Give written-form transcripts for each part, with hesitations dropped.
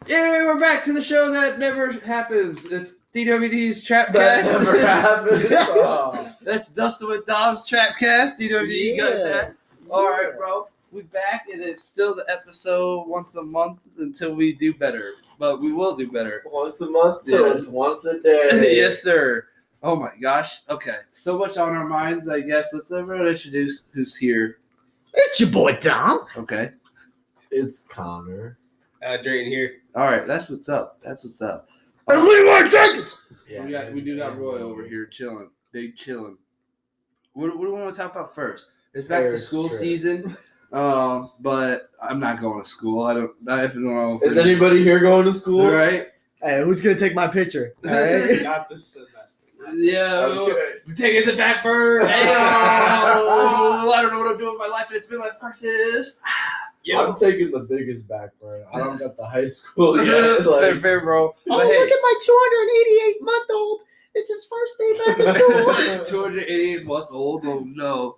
Yeah, we're back to the show that never happens. It's DWD's Trapcast. That never happens. Oh. That's Dustin with Dom's Trapcast. DWD got that. All Yeah. right, bro. We're back, and it's still the episode once a month until we do better. But we will do better. Once a month till it's once a day. Yes, sir. Oh, my gosh. Okay. So much on our minds, I guess. Let's everyone introduce who's here. It's your boy Dom. Okay. It's Connor. Drayton here. All right. That's what's up. That's what's up. And we want tickets. Yeah. We do got Roy over here chilling. Big chilling. What do we want to talk about first? It's back to school season. But I'm not going to school. I don't know. Is anybody here going to school? Right? Hey, who's gonna take my picture? All right? Not this semester. Yeah. Okay. We're taking the back bird. Hey, I don't know what I'm doing with my life. It's been like crisis. I'm taking the biggest back burn. I don't got the high school yet. Fair, bro. Oh, But hey, look at my 288-month-old. It's his first day back at school. 288 month old. Oh no.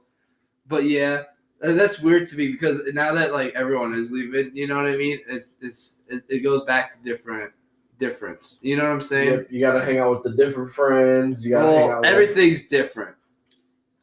But yeah, that's weird to me because now that like everyone is leaving, you know what I mean? It goes back to difference. You know what I'm saying? You got to hang out with the different friends. You got to hang out with everything's different.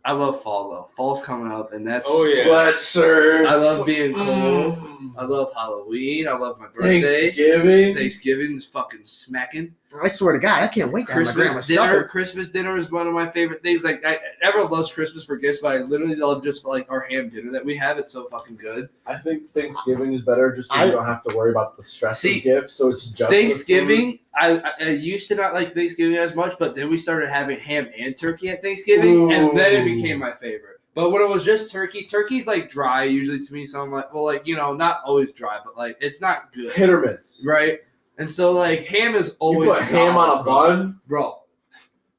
I love fall though. Fall's coming up, and that's sweatshirts. I love being cold. I love Halloween. I love my birthday. Thanksgiving is fucking smacking. I swear to God, I can't wait to have my grandma stuff. Christmas dinner is one of my favorite things. Like everyone loves Christmas for gifts, but I literally love just like our ham dinner that we have. It's so fucking good. I think Thanksgiving is better just because you don't have to worry about the stress of gifts. So it's just Thanksgiving. I used to not like Thanksgiving as much, but then we started having ham and turkey at Thanksgiving, and then it became my favorite. But when it was just turkey's like dry usually to me. So I'm like, well, like, you know, not always dry, but like it's not good. Hit or miss. Right? And so like ham is always you put ham on a bun? Bro.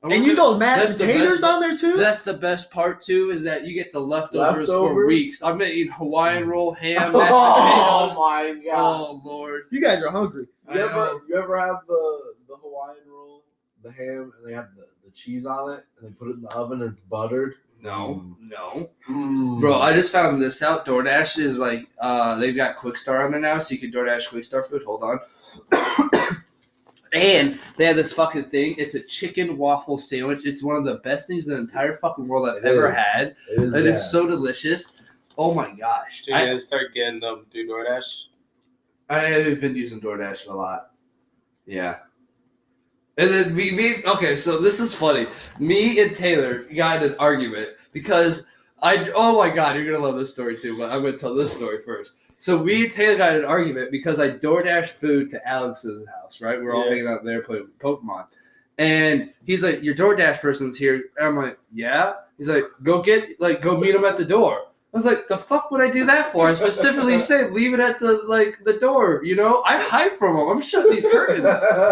And you know mashed potatoes on there too? That's the best part too, is that you get the leftovers for weeks. I'm eating Hawaiian roll, ham, mashed potatoes. Oh my God. Oh Lord. You guys are hungry. You ever have the Hawaiian roll, the ham, and they have the cheese on it, and they put it in the oven and it's buttered? No. Mm. Bro, I just found this out. DoorDash is like, they've got Quick Start on there now, so you can DoorDash Quick Start food. Hold on. And they have this fucking thing. It's a chicken waffle sandwich. It's one of the best things in the entire fucking world I've ever had. It's so delicious. Oh my gosh. Should you start getting them through DoorDash? I've been using DoorDash a lot. Yeah. And then okay, so this is funny. Me and Taylor got in an argument because oh my God, you're going to love this story too, but I'm going to tell this story first. So me and Taylor got in an argument because I DoorDashed food to Alex's house, right? We're all hanging out there playing Pokemon. And he's like, your DoorDash person's here. And I'm like, yeah? He's like, go meet him at the door. I was like, the fuck would I do that for? I specifically said, leave it at the door, you know? I hide from him. I'm shutting these curtains.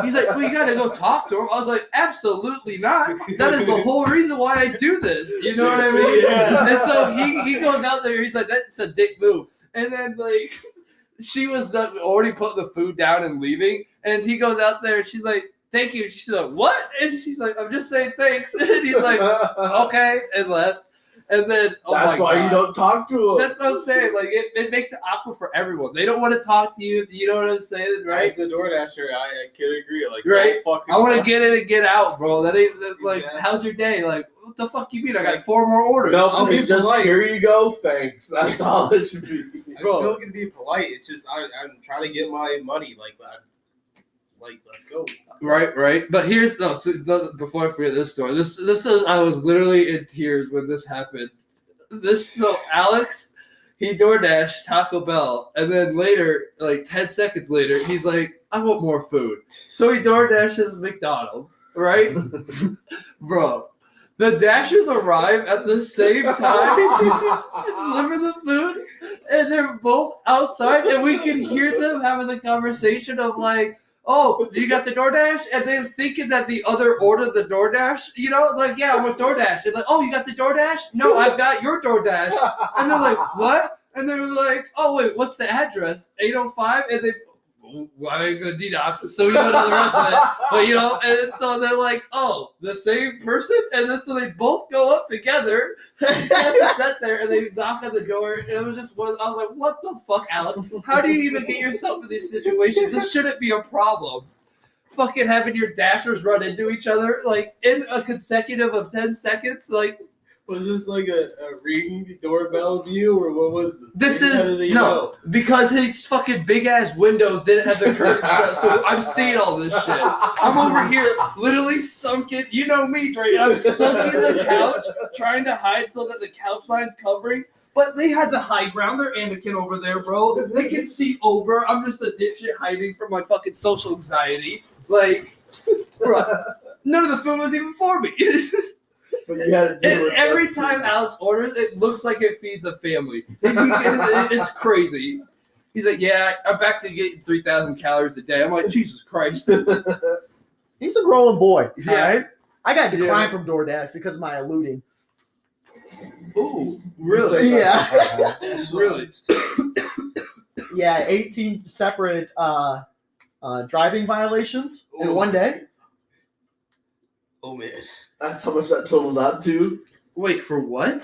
He's like, well, you got to go talk to him. I was like, absolutely not. That is the whole reason why I do this. You know what I mean? Yeah. And so he goes out there. He's like, that's a dick move. And then, like, she was already putting the food down and leaving. And he goes out there. And she's like, thank you. She's like, what? And she's like, I'm just saying thanks. And he's like, okay, and left. And then, that's why you don't talk to him. That's what I'm saying. Like, it makes it awkward for everyone. They don't want to talk to you. You know what I'm saying, right? As a DoorDasher, I can agree. Like, right? I want to get in and get out, bro. That ain't like, how's your day? Like, what the fuck you mean? I got 4 more orders. No, I'll be just polite. Here you go. Thanks. That's all it should be. I'm still gonna be polite. It's just I'm trying to get my money. Like that. Like, let's go. Right. But before I forget this story, this is I was literally in tears when this happened. So Alex, he DoorDashed Taco Bell, and then later, like 10 seconds later, he's like, I want more food. So he DoorDashes McDonald's, right? Bro, the Dashers arrive at the same time to deliver the food, and they're both outside, and we can hear them having the conversation of like, oh, you got the DoorDash? And then thinking that the other ordered the DoorDash, you know? Like, yeah, I want DoorDash. It's like, oh, you got the DoorDash? No, I've got your DoorDash. And they're like, what? And they're like, oh, wait, what's the address? 805? And they, I ain't gonna detox, so we don't know the rest of it. But and so they're like, oh, the same person, and then so they both go up together, sat there, and they knock on the door, and it was just I was like, what the fuck, Alex? How do you even get yourself in these situations? This shouldn't be a problem. Fucking having your dashers run into each other like in a consecutive of 10 seconds, like. Was this like a ring doorbell view, or what was this? Because his fucking big ass windows didn't have their curtains shut, so I'm seeing all this shit. I'm over here, literally sunken. You know me, Drake. I'm sunk in the couch, trying to hide so that the couch line's covering. But they had the high ground. They're Anakin over there, bro. They can see over. I'm just a dipshit hiding from my fucking social anxiety. Like, bro, none of the food was even for me. But you had to do and every time Alex orders, it looks like it feeds a family. It's crazy. He's like, yeah, I'm back to getting 3,000 calories a day. I'm like, Jesus Christ. He's a growing boy. Yeah. All right? I got declined from DoorDash because of my eluding. Ooh, really? Yeah. Really? Yeah, 18 separate driving violations in one day. Oh man. That's how much that totaled out to. Wait, for what?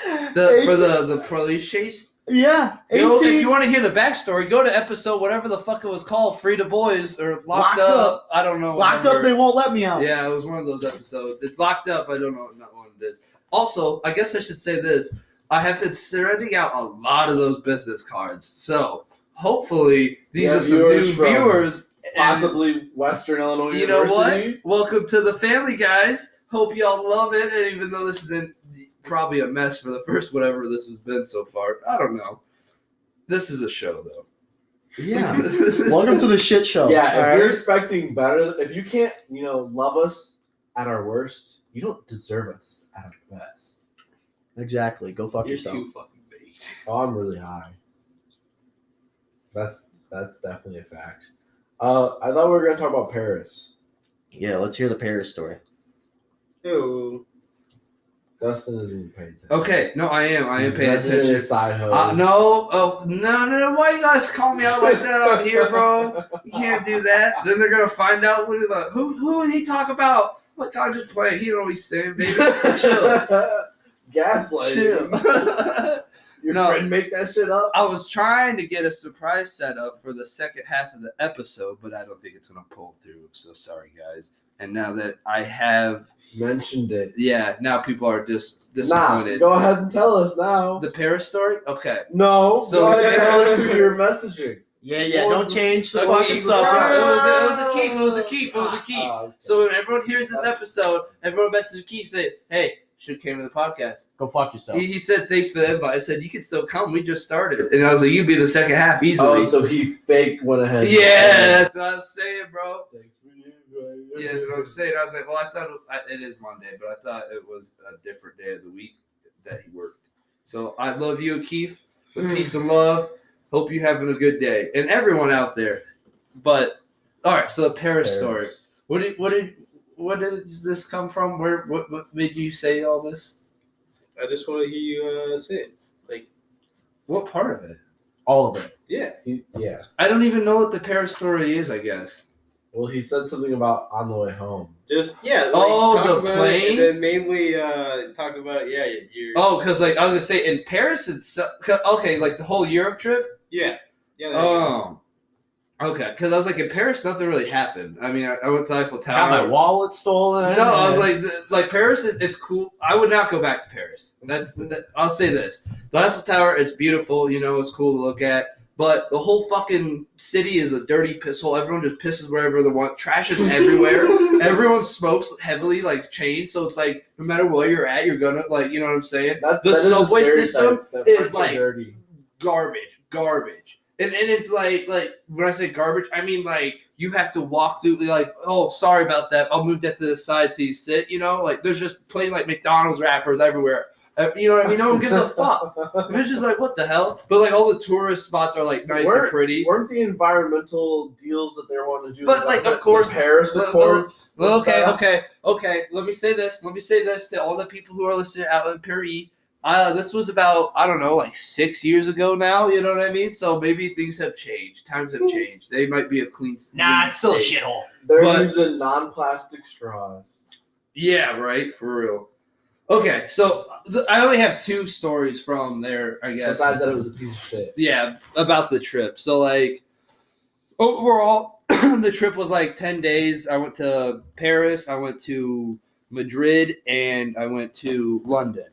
For the police chase? Yeah. 18. If you want to hear the backstory, go to episode whatever the fuck it was called, Free to Boys or Locked Up. I don't know. Locked Up, they won't let me out. Yeah, it was one of those episodes. It's Locked Up. I don't know what it is. Also, I guess I should say this. I have been sending out a lot of those business cards. So hopefully these are some new viewers. Possibly Western Illinois You know University. what? Welcome to the family, guys. Hope y'all love it. And even though this isn't probably a mess for the first whatever this has been so far, I don't know. This is a show, though. Yeah. Welcome to the shit show. Yeah, if you're expecting better, if you can't, love us at our worst, you don't deserve us at our best. Exactly. Go fuck You're yourself. too fucking baked. Oh, I'm really high. That's definitely a fact. I thought we were going to talk about Paris. Yeah, let's hear the Paris story. Ew. Dustin isn't paying attention. Okay, no, I am He's paying messing with attention. his side hose. No. Why you guys call me out like that on here, bro? You can't do that. Then they're going to find out who did he talk about? Look, I'm just playing. He don't always say, baby. Chill. Gaslighting. Chill. Your No. friend make that shit up? I was trying to get a surprise set up for the second half of the episode, but I don't think it's going to pull through. So sorry, guys. And now that I have, Mentioned it. now people are just Nah, disappointed. go ahead and tell us now. The Paris story? Okay. No, So go ahead and tell us Paris- who you're messaging. Yeah, What don't was change the Okay, fucking it subject. was a Keith. Okay. So when everyone hears this episode, everyone messages Keith saying, hey, should have came to the podcast. Go fuck yourself. He said, thanks for the invite. I said, you can still come. We just started. And I was like, you'd be the second half easily. Oh, so he fake went ahead. Yeah, that's what I was saying, bro. Thanks for the invite. Yeah, that's what I'm saying. I was like, well, I thought it is Monday, but I thought it was a different day of the week that he worked. So I love you, Keith. With peace and love. Hope you're having a good day. And everyone out there. But, all right, so the Paris story. What did this come from? What made you say all this? I just want to hear you say it. Like, What part of it? All of it. yeah. Yeah. I don't even know what the Paris story is, I guess. Well, he said something about on the way home. Just, yeah. Like, Oh, talk the about plane? it, and then mainly talk about, you're. Oh, because, I was going to say, in Paris, it's... Okay, the whole Europe trip? Yeah. Yeah. Oh. Okay, because I was like, in Paris, nothing really happened. I mean, I went to Eiffel Tower. Got my wallet stolen. No, I was like Paris, it's cool. I would not go back to Paris. I'll say this. The Eiffel Tower, it's beautiful, it's cool to look at. But the whole fucking city is a dirty piss hole. Everyone just pisses wherever they want. Trash is everywhere. Everyone smokes heavily, chains. So it's like, no matter where you're at, you're gonna, you know what I'm saying? The subway system is, dirty. garbage. And it's like when I say garbage, I mean you have to walk through oh, sorry about that. I'll move that to the side till you sit, there's just plain McDonald's wrappers everywhere. You know what I mean? No one gives a fuck. And it's just what the hell? But all the tourist spots are nice and pretty. Weren't the environmental deals that they wanted to do? But of course, the Paris Accords. Okay. Let me say this to all the people who are listening out in Paris. This was about, I don't know, like 6 years ago now. You know what I mean? So maybe things have changed. Times have changed. They might be a clean. Nah, it's still a state. shithole. They're But- using non-plastic straws. Yeah, right. For real. Okay, so I only have 2 stories from there. I guess. Besides that, it was a piece of shit. Yeah, about the trip. So like, overall, the trip was like 10 days. I went to Paris. I went to Madrid, and I went to London.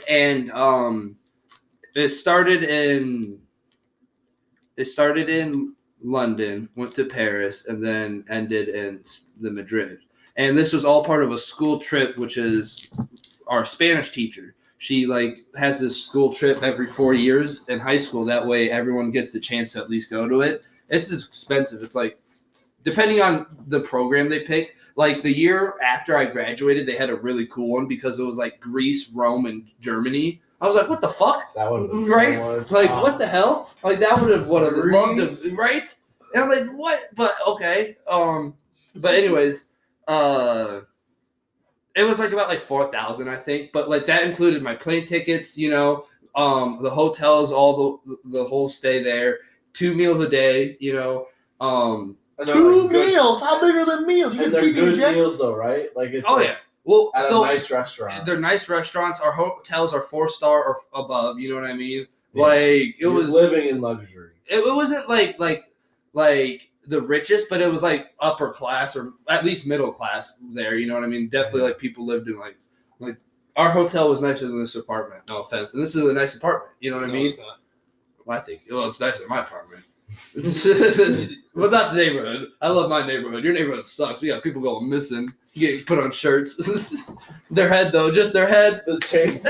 And it started in London, went to Paris, and then ended in the Madrid. And this was all part of a school trip, which is our Spanish teacher. She like has this school trip every 4 years in high school. That way, everyone gets the chance to at least go to it. It's expensive. It's like, depending on the program they pick. Like the year after I graduated, they had a really cool one because it was like Greece, Rome, and Germany. I was like, what the fuck? That would have been Right? so much. Like, what the hell? Like, that would have loved Greece? to, right? And I'm like, what? But okay. But anyways, it was like about like 4,000, I think. But like that included my plane tickets, you know, the hotels, all the whole stay there, 2 meals a day, you know. And they're, 2 like, good- meals. How big are the meals? You And can they're keep good eating meals though, right? Like it's Oh like yeah. Well, at so a nice restaurant. they're nice restaurants. Our hotels are 4-star or above. You know what I mean? Yeah. Like it You're was. living in luxury. It wasn't like the richest, but it was like upper class or at least middle class there. You know what I mean? Definitely like people lived in like our hotel was nicer than this apartment. No offense, and this is a nice apartment. You know what I mean? it's not. Well, I think it's nicer than my apartment. But not the neighborhood. I love my neighborhood. Your neighborhood sucks. We got people going missing, getting put on shirts. Their head though, just their head. The chains.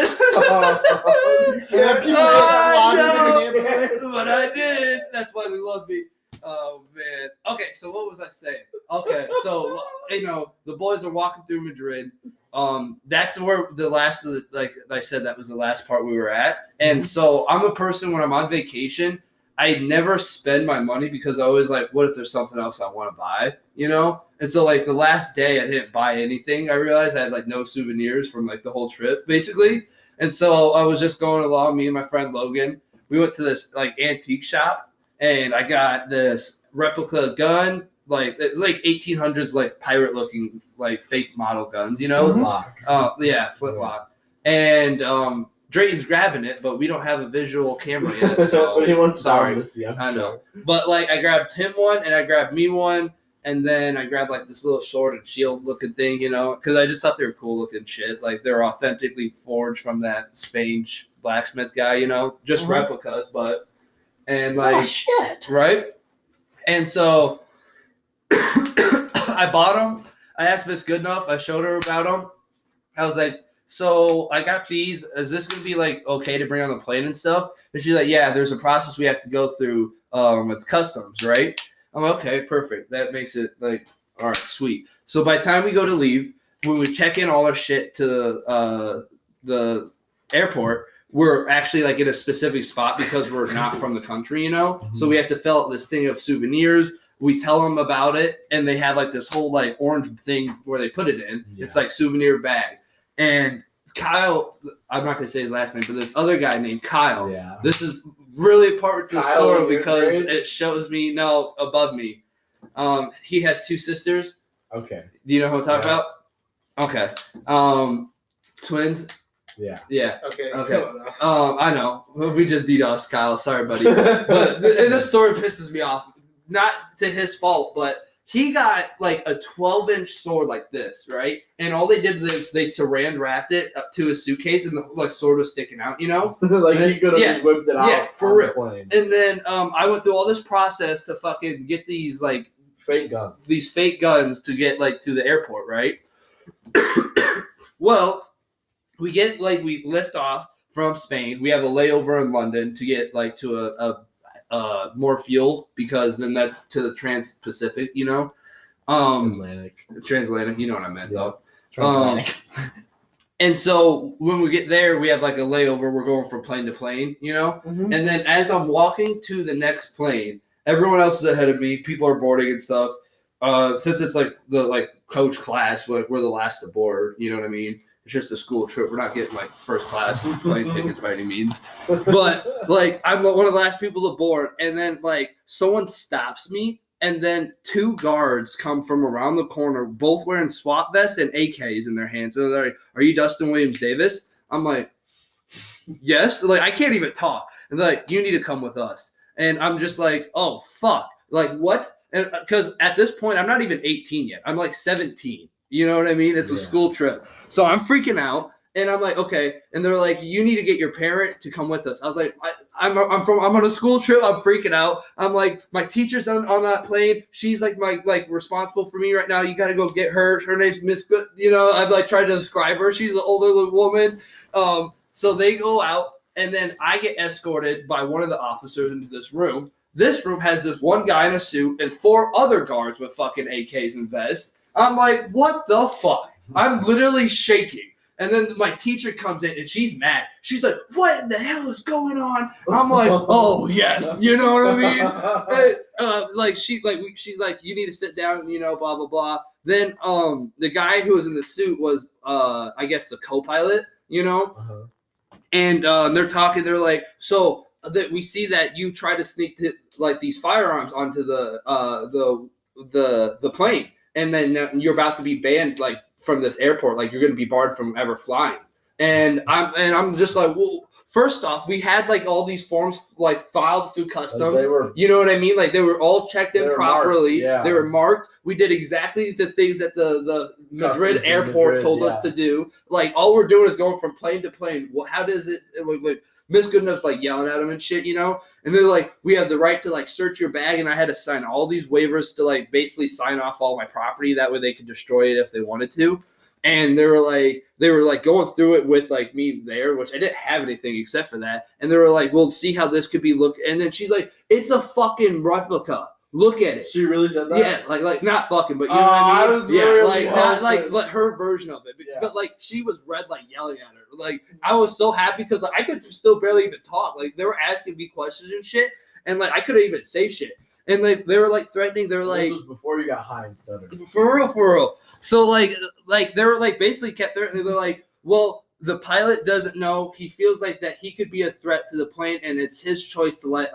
Yeah, people get slaughtered in the neighborhood. But I did. That's why they love me. Oh man. Okay, so what was I saying? Okay, so you know the boys are walking through Madrid. That's where the last of the, like I said, that was the last part we were at. And so I'm a person when I'm on vacation, I never spend my money because I always like, what if there's something else I want to buy, you know? And so like the last day I didn't buy anything. I realized I had like no souvenirs from like the whole trip basically. And so I was just going along, me and my friend Logan, we went to this like antique shop and I got this replica gun. Like it was like 1800s, like pirate looking, like fake model guns, you know? Lock. Yeah, flintlock. And Drayton's grabbing it, but we don't have a visual camera yet. So But he wants sorry. to see. I'm I sure. know. But like I grabbed him one and I grabbed me one. And then I grabbed like this little sword and shield looking thing, you know, because I just thought they were cool looking shit. Like they're authentically forged from that Spain blacksmith guy, you know, just replicas, but and like Oh shit! right. And so I bought them. I asked Miss Goodenough. I showed her about them. I was like, so I got these. Is this going to be like okay to bring on the plane and stuff? And she's like, yeah, there's a process we have to go through with customs, right? I'm like, okay, perfect. That makes it like, all right, sweet. So by the time we go to leave, when we check in all our shit to the airport, we're actually like in a specific spot because we're not from the country, you know? So we have to fill out this thing of souvenirs. We tell them about it, and they have like this whole like orange thing where they put it in. Yeah. It's like souvenir bag. And Kyle, I'm not going to say his last name, but this other guy named Kyle, Yeah. this is really part to the Kyle story in your because grade? it shows me, no, above me. He has 2 sisters. Okay. Do you know who I'm talking Yeah. about? Okay. Twins? Yeah. Yeah. Okay. Okay. I know. We just DDoSed Kyle. Sorry, buddy. But this story pisses me off. Not to his fault, but he got like a 12-inch sword like this, right? And all they did was they saran wrapped it up to a suitcase, and the like sword was sticking out, you know. Like he could have Yeah. just whipped it out. Yeah, for on real. The plane. And then I went through all this process to fucking get these like Fake guns. these fake guns to get like to the airport, right? Well, we lift off from Spain. We have a layover in London to get like to a more fuel because then that's to the Trans-Pacific, you know. Atlantic. Transatlantic, you know what I meant Yeah. though. Transatlantic. And so when we get there, we have like a layover. We're going from plane to plane, you know. Mhm. And then as I'm walking to the next plane, everyone else is ahead of me. People are boarding and stuff. Since it's like the coach class, we're the last to board. You know what I mean? It's just a school trip. We're not getting like first class plane tickets by any means. But like I'm one of the last people to board, and then like someone stops me, and then 2 guards come from around the corner, both wearing SWAT vests and AKs in their hands. So they're like, "Are you Dustin Williams Davis?" I'm like, "Yes." Like I can't even talk. And they're like, "You need to come with us." And I'm just like, "Oh fuck!" Like what? And because at this point I'm not even 18 yet. I'm like 17. You know what I mean? It's a school trip. So I'm freaking out, and I'm like, okay. And they're like, you need to get your parent to come with us. I was like, I'm on a school trip. I'm freaking out. I'm like, my teacher's on that plane. She's like responsible for me right now. You got to go get her. Her name's Miss Good. You know, I've like tried to describe her. She's an older woman. So they go out, and then I get escorted by one of the officers into this room. This room has this one guy in a suit and 4 other guards with fucking AKs and vests. I'm like, what the fuck? I'm literally shaking. And then my teacher comes in and she's mad. She's like, what in the hell is going on? I'm like, oh yes, you know what I mean? She's like, you need to sit down, you know, blah blah blah. Then the guy who was in the suit was I guess the co-pilot, you know, and they're talking. They're like, so that we see that you try to sneak like these firearms onto the plane. And then you're about to be banned, like from this airport, like you're going to be barred from ever flying. And I'm just like, well, first off, we had like all these forms like filed through customs. You know what I mean? Like they were all checked in properly. They were marked. We did exactly the things that the Madrid airport told us to do. Like all we're doing is going from plane to plane. Well, how does it like? Miss Goodenough's like yelling at him and shit, you know? And they're like, we have the right to like search your bag. And I had to sign all these waivers to like basically sign off all my property. That way they could destroy it if they wanted to. And they were like going through it with like me there, which I didn't have anything except for that. And they were like, we'll see how this could be looked. And then she's like, it's a fucking replica. Look at it. She really said that? Yeah, like not fucking, but you know what I mean? I was really not like her version of it. But like she was red, like yelling at her. Like I was so happy because like, I could still barely even talk. Like they were asking me questions and shit, and like I couldn't even say shit. And like they were like threatening. They were like, this was before you got high and stuttered. For real. So like they were like basically kept threatening. They're like, well, the pilot doesn't know. He feels like that he could be a threat to the plane, and it's his choice to let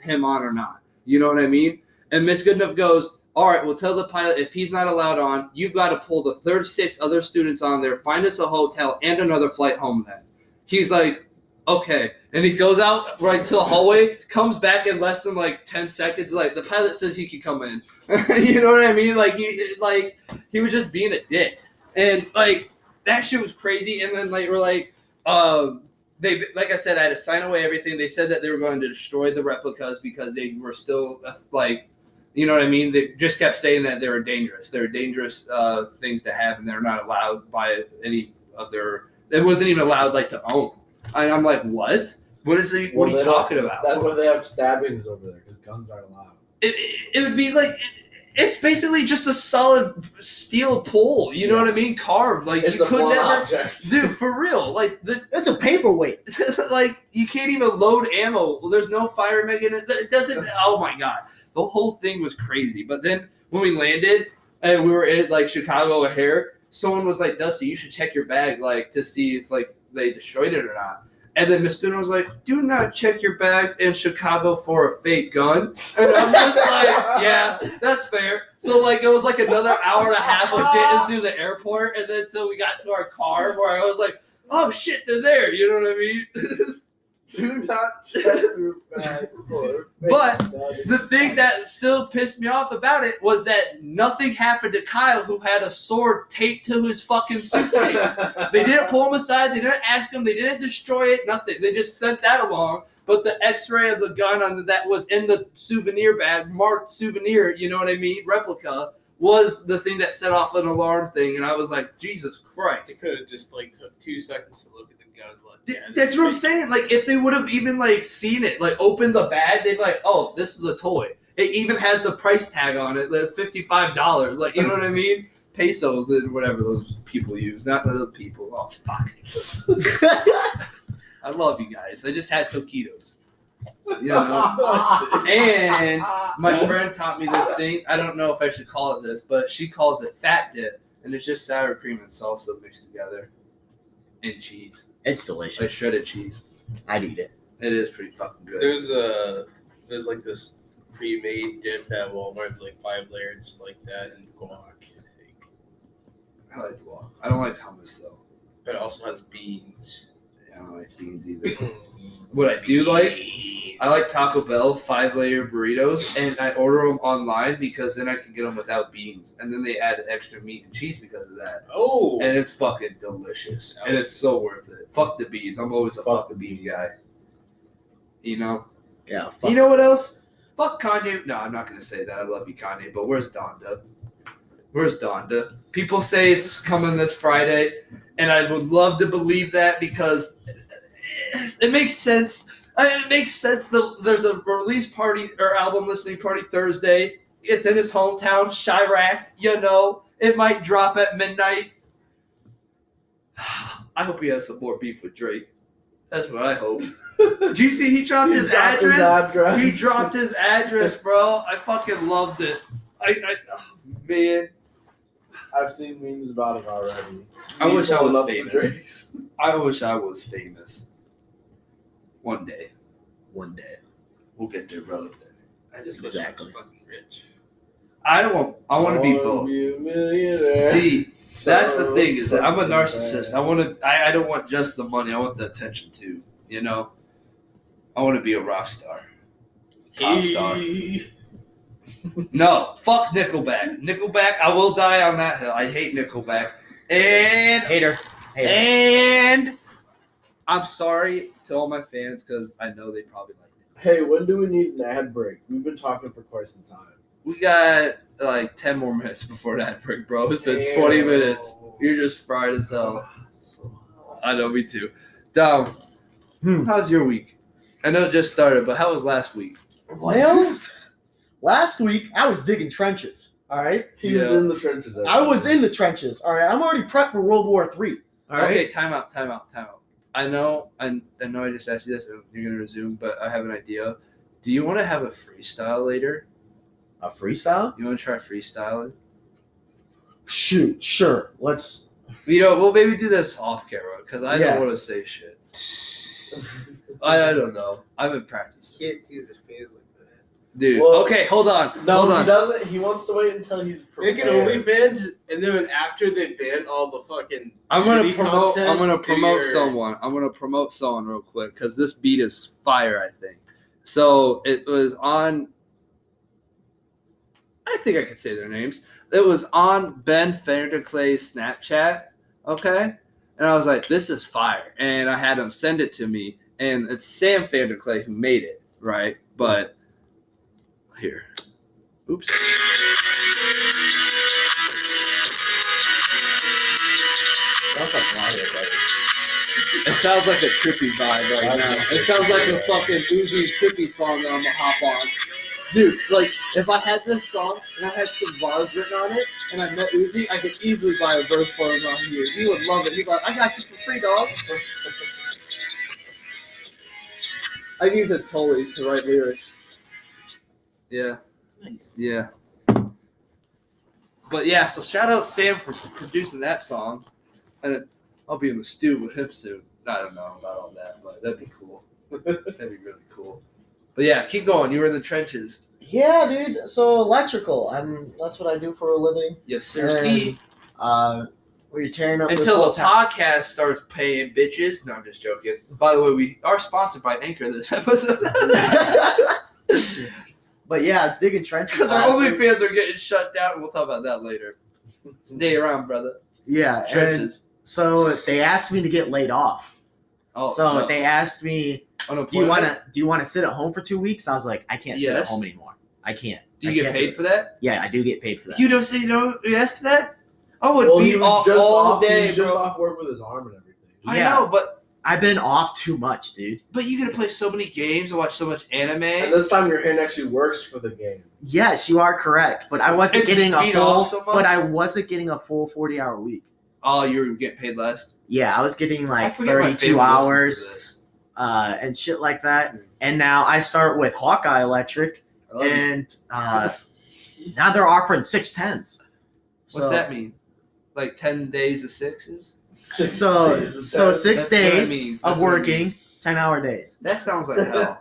him on or not. You know what I mean? And Miss Goodenough goes, all right, we'll tell the pilot if he's not allowed on, you've got to pull the 36 other students on there, find us a hotel and another flight home then. He's like, okay. And he goes out right to the hallway, comes back in less than like 10 seconds. Like the pilot says he can come in. You know what I mean? Like he was just being a dick. And like that shit was crazy. And then like we're like, they, like I said, I had to sign away everything. They said that they were going to destroy the replicas because they were still like, you know what I mean? They just kept saying that they were dangerous. They were dangerous things to have, and they're not allowed by any of their. It wasn't even allowed like to own. And I'm like, what? What is it? What are you talking about? That's why they have stabbings over there because guns aren't allowed. It would be like. It's basically just a solid steel pole. You know what I mean? Carved. Like it's you could never, object. dude. For real, like that's a paperweight. Like you can't even load ammo. Well, there's no fire mechanism. It doesn't. Oh my god, the whole thing was crazy. But then when we landed and we were in like Chicago O'Hare, someone was like, "Dusty, you should check your bag like to see if like they destroyed it or not." And then Miss Spinner was like, do not check your bag in Chicago for a fake gun. And I'm just like, yeah, that's fair. So, like, it was like another hour and a half of getting through the airport. And then until we got to our car where I was like, oh, shit, they're there. You know what I mean? Do not check your bag for a fake But gun. the thing that still pissed me off about it was that nothing happened to Kyle, who had a sword taped to his fucking suitcase. They didn't pull him aside. They didn't ask him. They didn't destroy it. Nothing. They just sent that along. But the X-ray of the gun that was in the souvenir bag, marked souvenir, you know what I mean, replica, was the thing that set off an alarm thing. And I was like, Jesus They Christ. could have just like took 2 seconds to look at the gun. Like, That's what I'm saying. Like, if they would have even, like, seen it, like, opened the bag, they'd be like, oh, this is a toy. It even has the price tag on it, the $55. Like, you know what I mean? Pesos and whatever those people use. Not the other people. Oh, fuck. I love you guys. I just had taquitos. You know? And my friend taught me this thing. I don't know if I should call it this, but she calls it fat dip. And it's just sour cream and salsa mixed together. and cheese. It's Like delicious. shredded cheese. I'd eat it. It is pretty fucking good. There's like this pre-made dip at Walmart. It's like 5 layers like that and guac, I think. I like guac. I don't like hummus though. But it also has beans. I don't like beans either. What I do like, I like Taco Bell 5-layer burritos, and I order them online because then I can get them without beans, and then they add extra meat and cheese because of that, Oh, and it's fucking delicious, and it's so worth it. Fuck the beans. I'm always a fuck the bean guy. You know. Yeah. You know what else? Fuck Kanye. No, I'm not gonna say that. I love you, Kanye, but where's Donda? Where's Donda? People say it's coming this Friday, and I would love to believe that because it makes sense. It makes sense that there's a release party or album listening party Thursday. It's in his hometown, Chirac. You know, it might drop at midnight. I hope he has some more beef with Drake. That's what I hope. Did you see he dropped his address? He dropped his address, bro. I fucking loved it. Oh, man. I've seen memes about it already. I wish I was Love famous. Drakes. I wish I was famous. One day. One day. We'll get there, brother. I just Exactly. wish I was fucking rich. I want to be I wanna both. be a millionaire. See, that's the So thing is that I'm a fucking narcissist. bad. I don't want just the money. I want the attention too. You know, I want to be a rock star, pop star. No, fuck Nickelback. Nickelback, I will die on that hill. I hate Nickelback, and Hater. and I'm sorry to all my fans because I know they probably like Nickelback. Hey, when do we need an ad break? We've been talking for quite some time. We got like 10 more minutes before that break, bro. It's been 20 Damn. minutes. You're just fried as hell. I know, me too. Dom, how's your week? I know it just started, but how was last week? Well, last week I was digging trenches. All right. He was Yeah. in the trenches. I was in the trenches. All right. I'm already prepped for World War III. All right. Okay, time out. I know I just asked you this and you're going to resume, but I have an idea. Do you want to have a freestyle later? A freestyle? You want to try freestyling? Shoot. Sure. Let's. You know, we'll maybe do this off camera because I Yeah. don't want to say shit. I don't know. I've been practicing. Can't use his face like that. Dude, Well, okay, hold on. No, hold he on. doesn't. He wants to wait until he's Make prepared. an OnlyFans, and then after they ban all the fucking I'm gonna beauty promote. content, I'm gonna do promote your- someone. I'm gonna promote someone real quick because this beat is fire. I think. So it was on. I think I could say their names. It was on Ben Vanderclay's Snapchat. Okay, and I was like, "This is fire," and I had him send it to me, and it's Sam Vanderclay who made it, right? But here, oops. Sounds like Mario Brothers. It sounds like a trippy vibe right now. It sounds like a fucking Uzi trippy song that I'm gonna hop on. Dude, like, if I had this song and I had some bars written on it and I met Uzi, I could easily buy a verse for him on here. He would love it. He'd be like, I got you for free, dog. I use it totally to write lyrics. Yeah. Nice. Yeah. But yeah, so shout out Sam for producing that song. And I'll be in the stew with him soon. I don't know about all that, but that'd be cool. That'd be really cool. But yeah, keep going. You were in the trenches. Yeah, dude. So electrical. That's what I do for a living. Yes, sir, Steve. We're tearing up this Until whole the podcast starts paying bitches. No, I'm just joking. By the way, we are sponsored by Anchor this episode. But yeah, it's digging trenches. Because our last week. OnlyFans are getting shut down, and we'll talk about that later. Stay around, brother. Yeah, and Trenches. so they asked me to get laid off. Oh, So no. they asked me, "Do you Unemployment? want to sit at home for 2 weeks?" I was like, "I can't sit at Yes. home anymore. I can't." Do I you get can't paid do for it." that? Yeah, I do get paid for that. You don't say no yes to that? I would Well, be he was off just all off. He day, was just bro. off work with his arm and everything. I Yeah. know, but I've been off too much, dude. you get to play so many games and watch so much anime. And this time your hand actually works for the game. Yes, you are correct, but I wasn't And getting a beat full. off so much? But I wasn't getting a full 40-hour week. Oh, you're getting paid less? Yeah, I was getting I like forget my 32 family hours listens to this. and shit like that. Mhm. And now I start with Hawkeye Electric, I love you. and now they're offering 610s. What's So, that mean? Like 10 days of sixes? So days of 6 That's what I days mean. of That's what I working, mean. 10-hour days. That sounds like hell.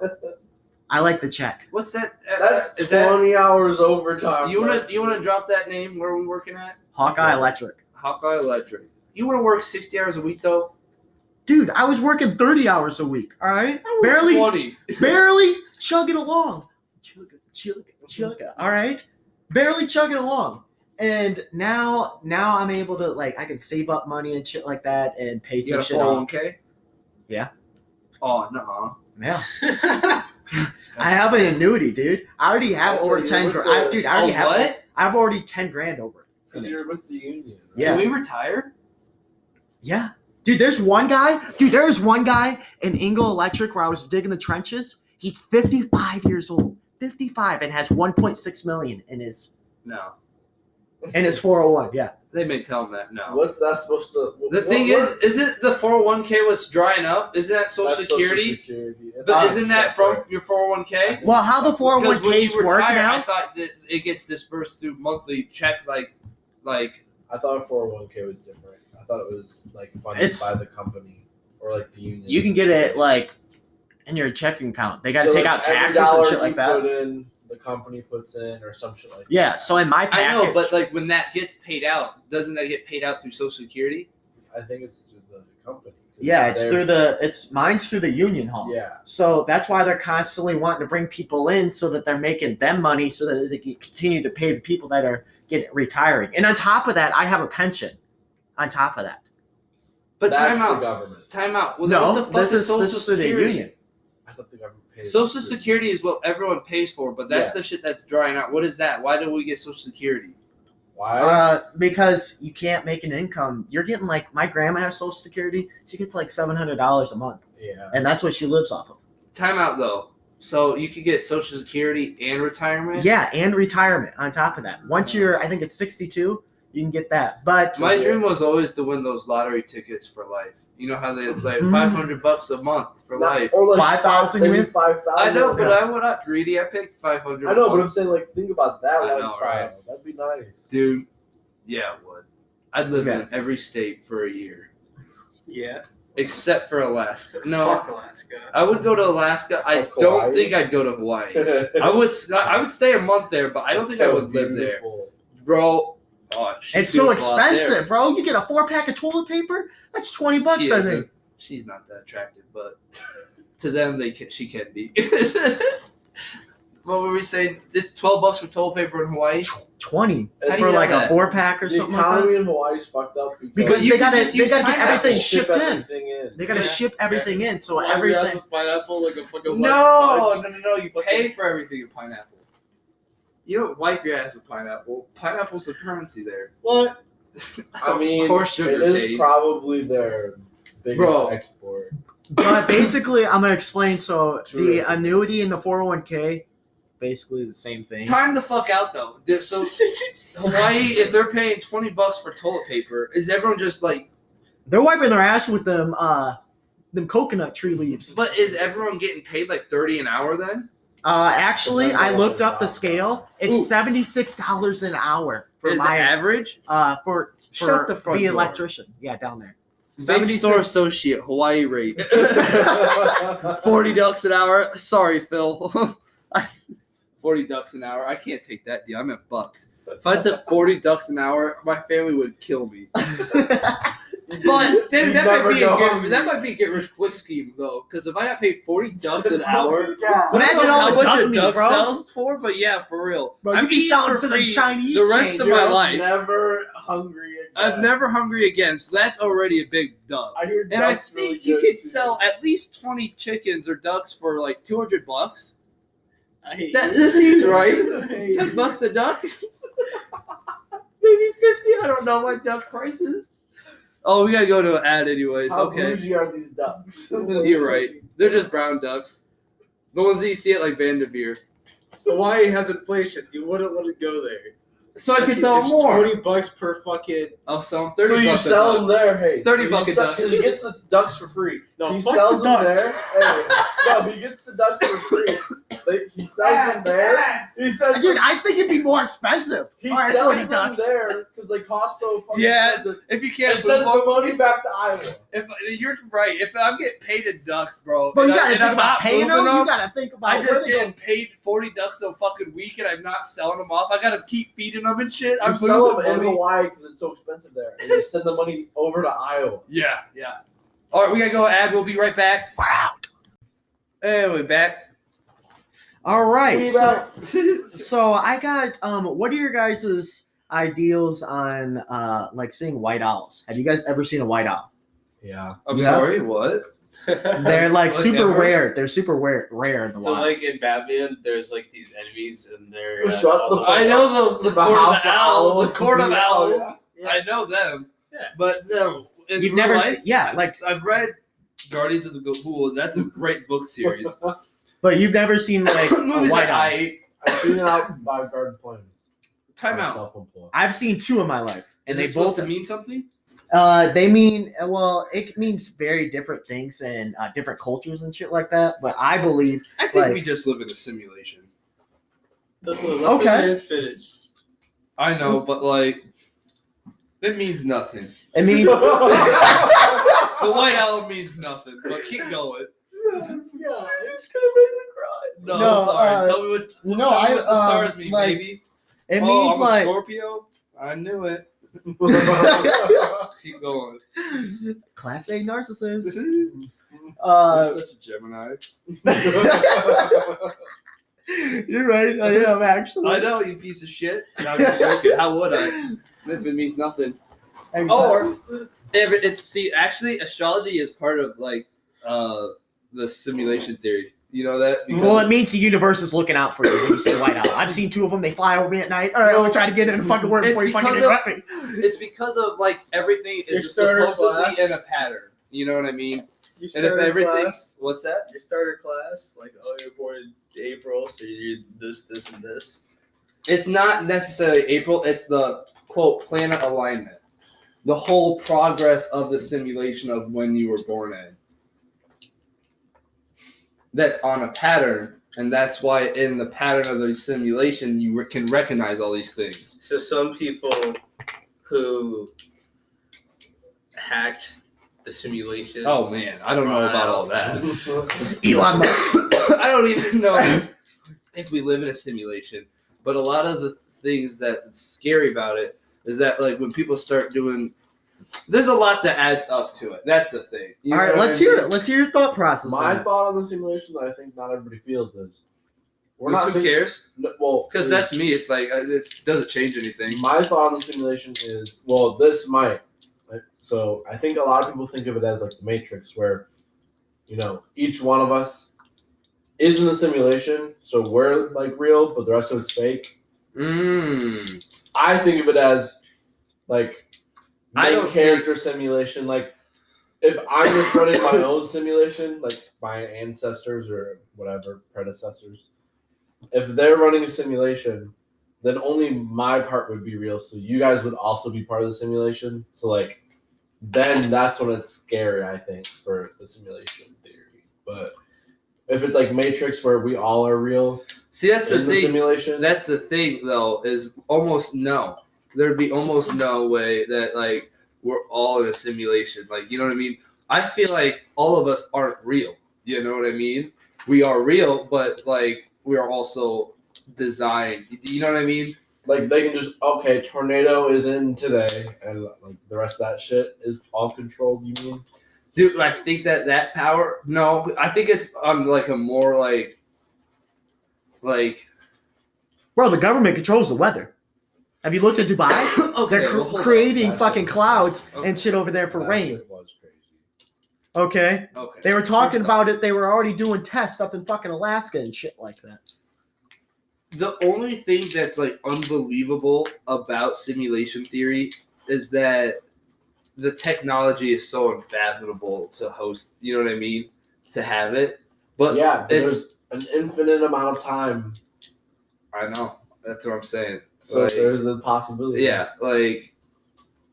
I like the check. What's that? That's is 20 hours overtime. that, you wanna drop that name? Where are we working at? Hawkeye Electric. Hawkeye Electric. You wanna work 60 hours a week though? Dude, I was working 30 hours a week. All right, I work 20. barely chugging along. Chugga. All right, barely chugging along. And now I'm able to I can save up money and shit like that and pay You some got a shit off. 401k? Yeah. Oh no. Yeah. I have an annuity, dude. I already have That's over like 10 you're grand. with the- Dude, I already have. What? I've already 10 grand over. Because you're with the union. Right? Yeah. Can we retire? Yeah. Dude, there's one guy in Ingle Electric where I was digging the trenches. He's 55 years old. 55 and has 1.6 million in his No. 401. Yeah. They may tell him that. No. What's that supposed to? The thing is it the 401k what's drying up? Isn't that Social Security? But isn't that from your 401k? Well, how the Because when 401ks you work retire, now? I thought that it gets dispersed through monthly checks, like I thought 401k was different. I thought it was funded It's- by the company or the union. You can get it in your checking account. They got to So, take out every taxes and dollar shit you like that. Put in, the company puts in, or some shit like that. Yeah. So in my I package, know, but when that gets paid out, doesn't that get paid out through Social Security? I think it's through the company. yeah, it's their- mine's through the union hall. Yeah. So that's why they're constantly wanting to bring people in so that they're making them money so that they can continue to pay the people that are retiring. And on top of that, I have a pension. On top of that. But That's time the out. government. Time out. Well, No, what the fuck this is is Social through the Security? union. I thought the government pays. Social Security is what everyone pays for, but that's the shit that's drying out. What is that? Why do we get Social Security? Why? Because you can't make an income. You're getting my grandma has Social Security. She gets $700 a month, Yeah. and that's what she lives off of. Time out though. So you could get Social Security and retirement? Yeah, and retirement on top of that. Once I think it's 62, you can get that. But My dream was always to win those lottery tickets for life. You know how it's like Mhm. $500 a month for life. Or 5,000, you maybe mean? 5,000. I know, but Yeah. I'm not greedy. I picked 500. I know, a but I'm month. saying think about that I know, lifestyle. right? That'd be nice. Dude, yeah, it would. I'd live Okay. in every state for a year, Yeah. except for Alaska. No, Fuck Alaska. I would go to Alaska. I Fuck don't Hawaii? think I'd go to Hawaii. I would stay a month there, but I don't think I would live there, bro. Oh, she's it's so beautiful out there. expensive, bro. You get a 4-pack of toilet paper. That's $20, She I isn't. think. She's not that attractive, but to them, she can be. What were we saying? It's $12 for toilet paper in Hawaii. 20 How do for you know a that? 4-pack or The something like economy that. in Hawaii's fucked up Because you they can gotta just use get pineapple. everything ship shipped in. everything in. They gotta Yeah. ship everything in, so Why everything. everything. Pineapple like a fucking No. You pay for everything in pineapple. You don't wipe your ass with pineapple. Pineapple's the currency there. What? I mean, of course sugar it is paid. probably their biggest Bro. export. But basically, I'm gonna explain. So the Tourism. annuity and the 401k, basically the same thing. Time the fuck out though. So Hawaii, if they're paying $20 for toilet paper, is everyone just like? They're wiping their ass with them coconut tree leaves. But is everyone getting paid like $30 an hour then? Actually, Depends I on looked what up the job. scale. It's Ooh. $76 an hour for Is the my average? for Shut the front door. electrician. Yeah, down there. Same 76 store associate, Hawaii rate. $40 an hour. Sorry, Phil. $40 an hour. I can't take that deal. I'm at bucks. If I took $40 an hour, my family would kill me. But You that never go might be a get rich quick scheme though, because if I got paid $40 an hour, Yeah. I don't Imagine know all how the much duck a meat, duck bro. sells for, but yeah, for real. Bro, I'm you be eating selling for to the free Chinese the rest of changer. my life. Never hungry again. I'm never hungry again, so that's already a big dub. I hear And I ducks think really you good, could too. sell at least 20 chickens or ducks for like $200. I hate That you. this seems right. I hate you. $10 a duck. Maybe 50. I don't know my duck prices. Oh, we gotta go to an ad anyways. How Okay, bougie are these ducks? you're right. They're just brown ducks. The ones that you see at like Vanderveer. Hawaii has inflation. You wouldn't want to go there. So I can sell It's more. $20 per fucking. I'll sell them So 30 you bucks. sell them there, hey. 30 bucks a duck. Because he gets the ducks for free. No, he fuck sells the them ducks. there. Hey, no, he gets the ducks for free. He sells them there. He says, Dude, I think it'd be more expensive. he All right, sells 40 them ducks. there because they cost so fucking Yeah, expensive. if you can't And sends move the money back to Iowa. if you're right, if I'm getting paid in ducks, bro, Bro, you and gotta I'm think about not paying moving them. You gotta think about I where just they getting paid 40 ducks a fucking week, and I'm not selling them off. I gotta keep feeding them and shit. You I'm sell losing them in money. Hawaii because it's so expensive there. And you send the money over to Iowa. Yeah. All right, we gotta go ad. We'll be right back. We're out. And we're back. All right. We So I got what are your guys' ideals on like seeing white owls? Have you guys ever seen a white owl? Yeah. I'm Yeah. sorry. What? They're like super ever? rare. They're super rare in the So wild. like in Batman, there's like these enemies, and they're Well, shut the fuck I know the court of house the owls. owl. The court of owls. Yeah. I know them. Yeah. But no, in You've real never life, seen- yeah, like- I've read Guardians of the Ghoul. That's a great book series. But you've never seen like a Movies white that owl. I hate. I've seen it out by Garden Plain. Time I'm out. self-employed. I've seen two in my life, and Is they it supposed both to mean something? they mean well, it means very different things in different cultures and shit like that. But I believe I think Like- we just live in a simulation. Okay. Finish. I know, but like, it means nothing. it means The white owl means nothing. But keep going. Yeah, it's gonna make me cry. No, No, I'm sorry. Tell me what. no, tell me I, what the stars mean, like, baby. it Oh, means I'm a like Scorpio. I knew it. Keep going. class A narcissist. You're such a Gemini. You're right. I am actually. I know, you piece of shit. No, I'm just joking. How would I? If it means nothing. Exactly. Or see, actually, astrology is part of like the simulation theory. You know that? Well, it means the universe is looking out for you when you see a white owl. I've seen two of them. They fly over me at night. All right, we'll try to get in the fucking word It's before you fucking because interrupt me. it's because of like everything Your is starter supposedly class. in a pattern. You know what I mean? Your And if starter everything, class, what's that? your starter class, like oh you're born in April, so you do this, and this. It's not necessarily April. It's the quote planet alignment. The whole progress of the simulation of when you were born in. That's on a pattern, and that's why in the pattern of the simulation you can recognize all these things. So some people who hacked the simulation. Oh man, I don't know about all that. Elon Musk. I don't even know if we live in a simulation. But a lot of the things that's scary about it is that like when people start doing, there's a lot that adds up to it. That's the thing. You All know right, what let's I mean? hear it. Let's hear your thought process. My on it. thought on the simulation that I think not everybody feels is we're Who not think- cares? Well, Because that's me. It's like it doesn't change anything. my thought on the simulation is this might. Right? So I think a lot of people think of it as like the Matrix, where each one of us is in the simulation, so we're like real, but the rest of it's fake. I think of it as like I main don't character simulation. Like if I'm just running my own simulation, like my ancestors or whatever predecessors, if they're running a simulation, then only my part would be real. So you guys would also be part of the simulation. So like then that's when it's scary, I think, for the simulation theory. But if it's like Matrix where we all are real See, that's the in the thing. simulation, That's the thing, though, is almost no. There'd be almost no way that like we're all in a simulation. Like, you know what I mean? I feel like all of us aren't real. You know what I mean? We are real, but like we are also designed. You know what I mean? like they can just tornado is in today, and like the rest of that shit is all controlled. You mean? Dude, I think that power. No, I think it's on like a more like. Bro, the government controls the weather. Have you looked at Dubai? Okay, They're well, hold on. creating That fucking shit- clouds Okay. and shit over there for That rain. shit was crazy. Okay, Okay. they were talking First about it. They were already doing tests up in fucking Alaska and shit like that. The only thing that's like unbelievable about simulation theory is that the technology is so unfathomable to host. You know what I mean? To have it, but Yeah, but it's. there's an infinite amount of time. I know. That's what I'm saying. So Like, there's a possibility. yeah, like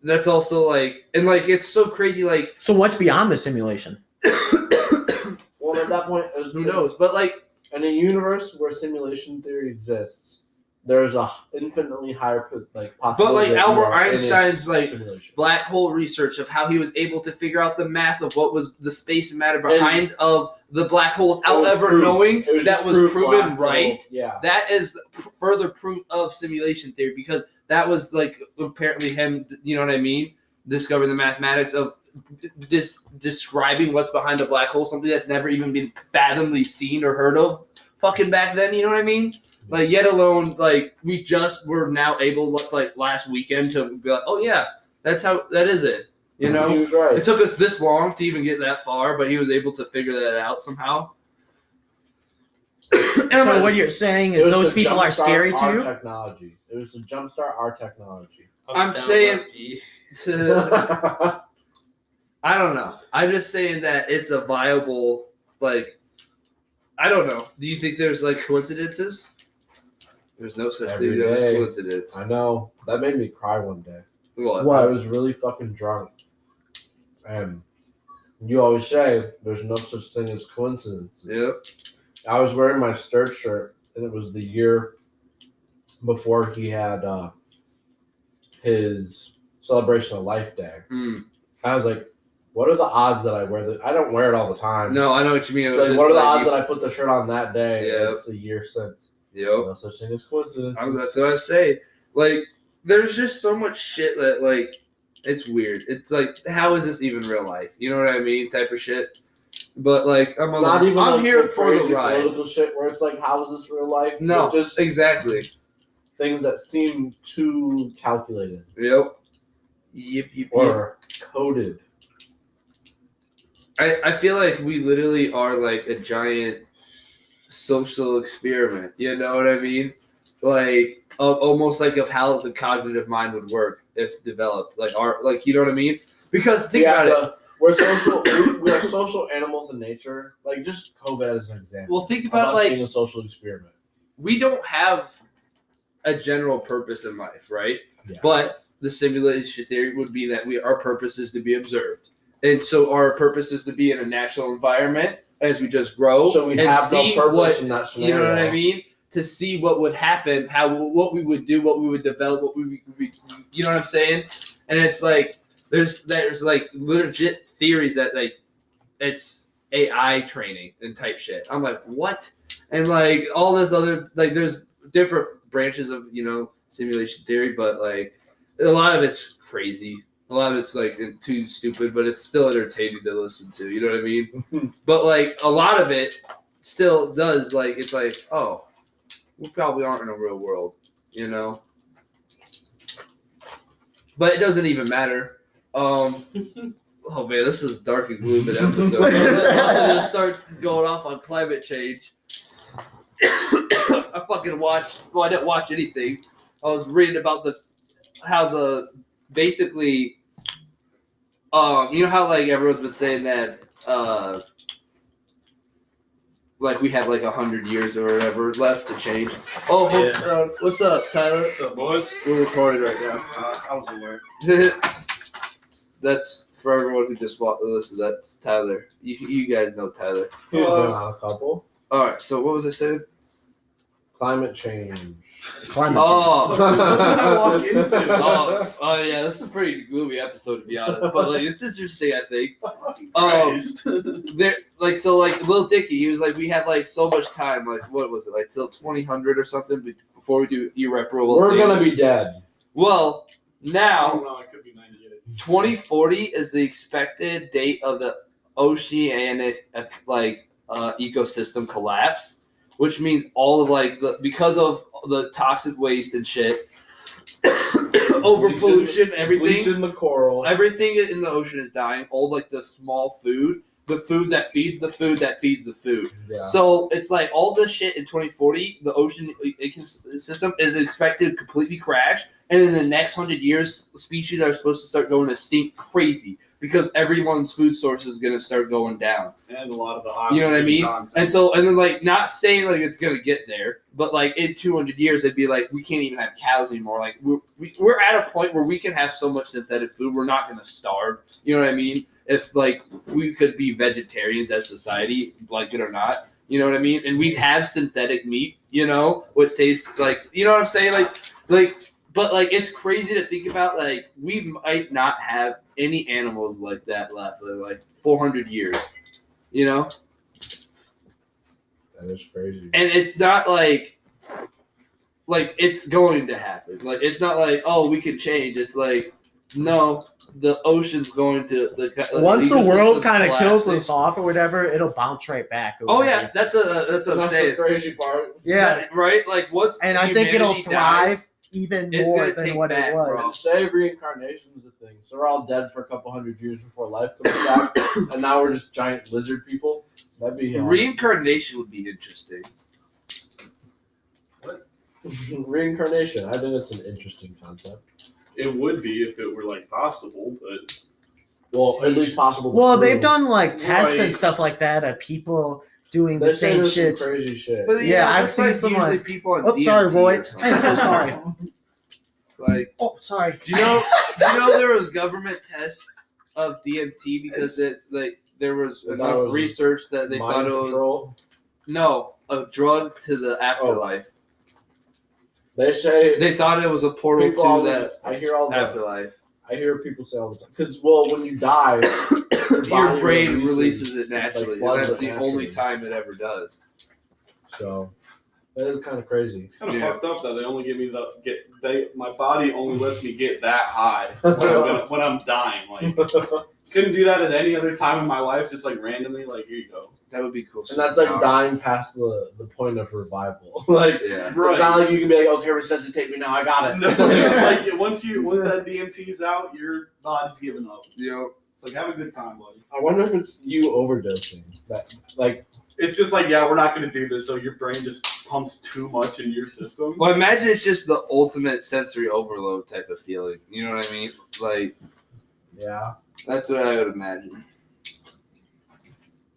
that's also like, and like it's so crazy. Like, So what's beyond the simulation? Well, at that point, who knows? But like, in a universe where simulation theory exists, there's a infinitely higher possibility. but like that you Albert are in a Einstein's like simulation. black hole research of how he was able to figure out the math of what was the space and matter behind of the black hole without was ever proof. knowing It was that just was proof proven last right. little- Yeah. That is further proof of simulation theory, because that was like apparently him, you know what I mean, discovering the mathematics of describing what's behind a black hole, something that's never even been fathomably seen or heard of fucking back then, you know what I mean? Like, yet alone, like, we just were now able, like, last weekend to be like, oh yeah, that is it, you know? He was right. It took us this long to even get that far, but he was able to figure that out somehow. So what you're saying It is was those to people are jumpstart scary to our you? Technology. It was to jumpstart our technology. I'm down saying- lucky. I don't know. I'm just saying that it's a viable, like, I don't know. Do you think there's, like, coincidences? There's no such Every thing as day. coincidence. I know. That made me cry one day. What? What? I was really fucking drunk. And you always say there's no such thing as coincidence. Yep. I was wearing my Sturge shirt, and it was the year before he had his celebration of life day. Mm. I was like, what are the odds that I wear this? I don't wear it all the time. No, I know what you mean. It So was like, just what are the like odds that I put the shirt on that day? Yep. It's a year since. Yep. No such thing as coincidence. That's what I say. Like, there's just so much shit that, like, it's weird. It's like, how is this even real life? You know what I mean? Type of shit. But like, I'm like, here the for the crazy ride. Political shit where it's like, how is this real life? No, But just exactly. things that seem too calculated Yep. Yep. or coded. I feel like we literally are like a giant social experiment. You know what I mean? Like almost like of how the cognitive mind would work if developed. Like you know what I mean? Because think about it. We're social. We are social animals in nature. Like just COVID as an example. Well, think about of it us like being a social experiment. we don't have a general purpose in life, right? Yeah. But the simulation theory would be that our purpose is to be observed. And so our purpose is to be in a natural environment as we just grow So we and have see no purpose what, in that you scenario. know what I mean? To see what would happen, what we would do, what we would develop, what we you know what I'm saying? And it's like there's like legit theories that like it's AI training and type shit. I'm like, what? And like all this other like there's different branches of, you know, simulation theory, but like a lot of it's crazy. A lot of it's like too stupid, but it's still entertaining to listen to. You know what I mean? But like a lot of it still does like it's like, oh, we probably aren't in a real world, you know. But it doesn't even matter. Oh man, this is dark and gloomy episode. I'm gonna start going off on climate change. I fucking watched. Well, I didn't watch anything. I was reading about how the basically, you know how like everyone's been saying that, like we have like 100 years or whatever left to change. Oh, Yeah. What's up, Tyler? What's up, boys? We're recording right now. I was aware. That's for everyone who just listened. That's Tyler. You guys know Tyler. He's been on a couple. All right. So what was I saying? Climate change. Oh. Oh. Oh yeah, this is a pretty gloomy episode to be honest, but like it's interesting. I think. Christ. There, like so, like Lil Dicky, he was like, we have like so much time. Like what was it? Like till 2000 or something before we do irreparable. We're damage. gonna be dead. Well, I now don't know. It could be 98. 2040 is the expected date of the oceanic ecosystem collapse, which means all of like because of the toxic waste and shit, over pollution, everything, Bleaching the coral. everything in the ocean is dying. All like the small food, the food that feeds the food that feeds the food. Yeah. So it's like all this shit in 2040, the ocean ecosystem is expected to completely crash. And in the next 100 years, species are supposed to start going extinct crazy because everyone's food source is gonna start going down. And a lot of the You know what I mean? content. And then like not saying like it's gonna get there, but like in 200 years it'd be like we can't even have cows anymore. Like we're at a point where we can have so much synthetic food, we're not gonna starve. You know what I mean? If like we could be vegetarians as society, like it or not. You know what I mean? And we have synthetic meat, you know, which tastes like, you know what I'm saying? But like it's crazy to think about. Like we might not have any animals like that left for like 400 years, you know. That is crazy. And it's not like it's going to happen. Like it's not like, oh, we can change. It's like, no, the ocean's going to Once the world ecosystem's kind of kills collapsing. us off or whatever, it'll bounce right back. Oh yeah, that's what I'm That's saying. the crazy part. Yeah, That- right. Like what's and I think it'll humanity thrive dies, even it's more gonna than take what back, it was. bro. Say reincarnation is a thing. So we're all dead for a couple hundred years before life comes back, and now we're just giant lizard people. That'd be Reincarnation would be interesting. reincarnation. I think that's an interesting concept. It would be if it were like possible, but Well, at least possible. to Well, they've prove. done like tests and Right. stuff like that of people doing They the say same there's shit. some crazy shit. But Yeah, I've that's seen like some, usually like- people on Oh, sorry, DMT Roy. or something. I'm so sorry. Like, Oh, sorry. you know, there was government tests of DMT because there was That enough was research that they thought Mind it was control. a drug to the afterlife. They say They thought it was a portal people to always- that I hear all the afterlife. I hear people say all the time because when you die, Your body brain releases it naturally, and floods that's it the only naturally. time it ever does. So that is kind of crazy. it's kind of Yeah. fucked up that they only give me my body only lets me get that high when I'm dying. Like couldn't do that at any other time in my life, just like randomly. Like here you go. That would be cool. And that's like dying past the point of revival. Like Yeah. Right. it's not like you can be like, okay, resuscitate me now, I got it. No, it's like once that DMT's out, your body's giving up. You know, It's like have a good time, buddy. I wonder if it's you overdosing. That like It's just like, yeah, we're not going to do this, so your brain just pumps too much into your system. well, imagine it's just the ultimate sensory overload type of feeling. You know what I mean? Like yeah. that's what I would imagine.